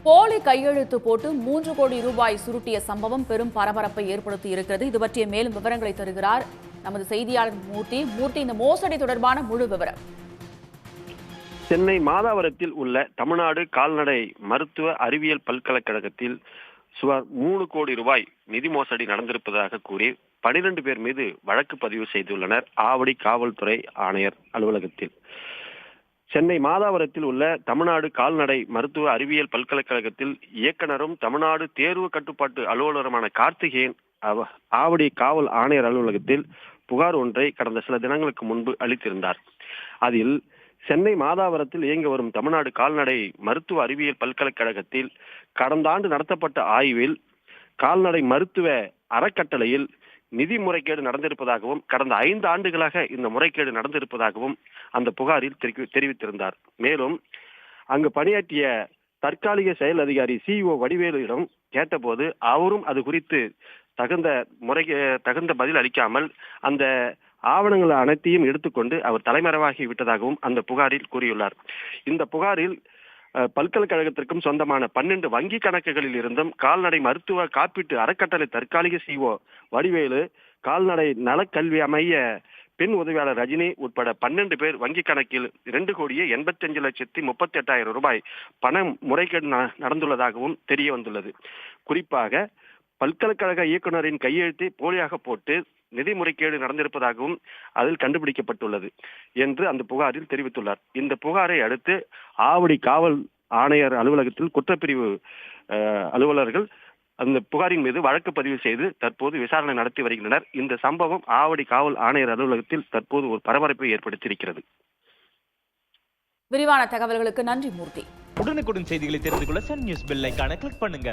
போலி கையெழுத்து போட்டு 3 கோடி ரூபாய் சுருட்டிய சம்பவம் பெரும் பரபரப்பை ஏற்படுத்தி இருக்கிறது. இது பற்றிய மேலும் விவரங்களை தருகிறார் நமது செய்தியாளர் மூர்த்தி. இந்த மோசடி தொடர்பான முழு விவரம். சென்னை மாதாவரத்தில் உள்ள தமிழ்நாடு கால்நடை மருத்துவ அறிவியல் பல்கலைக்கழகத்தில் சுமார் 3 கோடி ரூபாய் நிதி மோசடி நடந்திருப்பதாக கூறி 12 பேர் மீது வழக்கு பதிவு செய்துள்ளனர் ஆவடி காவல்துறை ஆணையர் அலுவலகத்தில். சென்னை மாதாவரத்தில் உள்ள தமிழ்நாடு கால்நடை மருத்துவ அறிவியல் பல்கலைக்கழகத்தில் இயக்குனரும் தமிழ்நாடு தேர்வு கட்டுப்பாட்டு அலுவலருமான கார்த்திகேயன் ஆவடி காவல் ஆணையர் அலுவலகத்தில் புகார் ஒன்றை கடந்த சில தினங்களுக்கு முன்பு அளித்திருந்தார். அதில் சென்னை மாதாவரத்தில் இயங்கி வரும் தமிழ்நாடு கால்நடை மருத்துவ அறிவியல் பல்கலைக்கழகத்தில் கடந்த ஆண்டு நடத்தப்பட்ட ஆய்வில் கால்நடை மருத்துவ அறக்கட்டளையில் நிதி முறைகேடு நடந்திருப்பதாகவும் கடந்த 5 ஆண்டுகளாக இந்த முறைகேடு நடந்திருப்பதாகவும் அந்த புகாரில் தெரிவித்திருந்தார். மேலும் அங்கு பணியாற்றிய தற்காலிக செயல் அதிகாரி CEO வடிவேலுவிடம் கேட்டபோது அவரும் அது குறித்து தகுந்த பதில் அளிக்காமல் அந்த ஆவணங்கள் அனைத்தையும் எடுத்துக்கொண்டு அவர் தலைமறைவாகி விட்டதாகவும் அந்த புகாரில் கூறியுள்ளார். இந்த புகாரில் பல்கலைக்கழகத்திற்கும் சொந்தமான 12 வங்கி கணக்குகளில் இருந்தும் கால்நடை மருத்துவ காப்பீட்டு அறக்கட்டளை தற்காலிக CEO வடிவேலு, கால்நடை நலக்கல்வி அமைய பெண் உதவியாளர் ரஜினி உட்பட 12 பேர் வங்கி கணக்கில் 2,85,38,000 ரூபாய் பணம் முறைகேடு நடந்துள்ளதாகவும் தெரிய வந்துள்ளது. குறிப்பாக பல்கலைக்கழக இயக்குநரின் கையெழுத்தை போலியாக போட்டு நிதி முறைகேடு நடந்திருப்பதாகவும் அதில் கண்டுபிடிக்கப்பட்டுள்ளது என்று அந்த புகாரில் தெரிவித்துள்ளார். இந்த புகாரை அடுத்து ஆவடி காவல் ஆணையர் அலுவலகத்தில் குற்றப்பிரிவு அலுவலர்கள் அந்த புகாரின் மீது வழக்கு பதிவு செய்து தற்போது விசாரணை நடத்தி வருகின்றனர். இந்த சம்பவம் ஆவடி காவல் ஆணையர் அலுவலகத்தில் தற்போது ஒரு பரபரப்பை ஏற்படுத்தியிருக்கிறது. விரிவான தகவல்களுக்கு நன்றி மூர்த்தி. உடனுக்குடன் செய்திகளை தெரிந்து கொள்ள சன் நியூஸ் பெல் ஐகானை கிளிக் பண்ணுங்க.